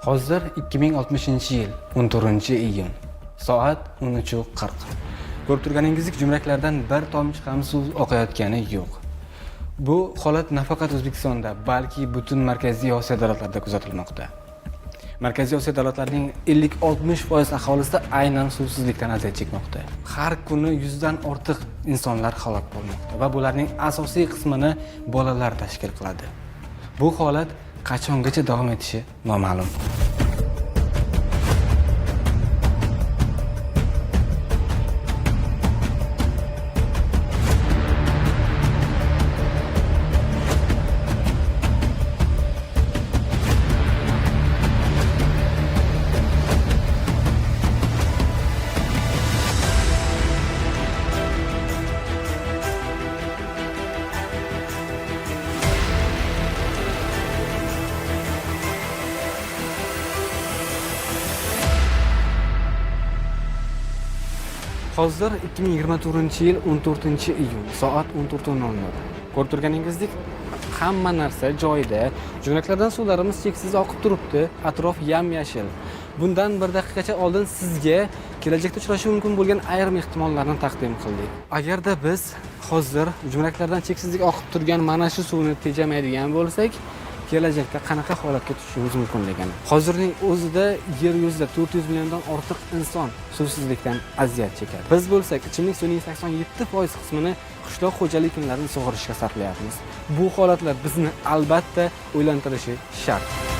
Hozir 2060-yil 14-iyun soat 13:40. Ko'rib turganingizdek, jumraklardan bir tomchi ham suv oqayotgani yo'q. Bu holat nafaqat O'zbekistonda, balki butun Markaziy Osiyo davlatlarida kuzatilmoqda. Markaziy Osiyo davlatlarining 50-60% aholisi aynan suvsizlikdan aziyat chekmoqda. Har kuni 100 dan ortiq insonlar halok bo'lmoqda va bularning asosiy qismini bolalar tashkil qiladi. Bu holat qachongacha davom etishi noma'lum. Hozir 2024-yil 14-iyun soat 14:00. Ko'rib turganingizdek, hamma narsa joyida. Jo'naklardan suvlarimiz cheksiz oqib turibdi. Atrof yam-yashil. Bundan bir daqiqacha oldin sizga kelajakda uchrashi mumkin bo'lgan ayrim ehtimollarni taqdim qildik. Agarda biz hozir jo'naklardan cheksizlik oqib turgan mana shu suvni tejamaydigan bo'lsak, kelajakda qanaqa holatga tushishimiz mumkinligini. Hozirning o'zida yer yuzida 400 milliondan ortiq inson suvsizlikdan aziyat chekadi. Biz bo'lsak, ichimlik suvining 87% qismini qishloq xo'jaliklarini sug'orishga sarflayapmiz. Bu holatlar bizni albatta o'ylantirishi shart.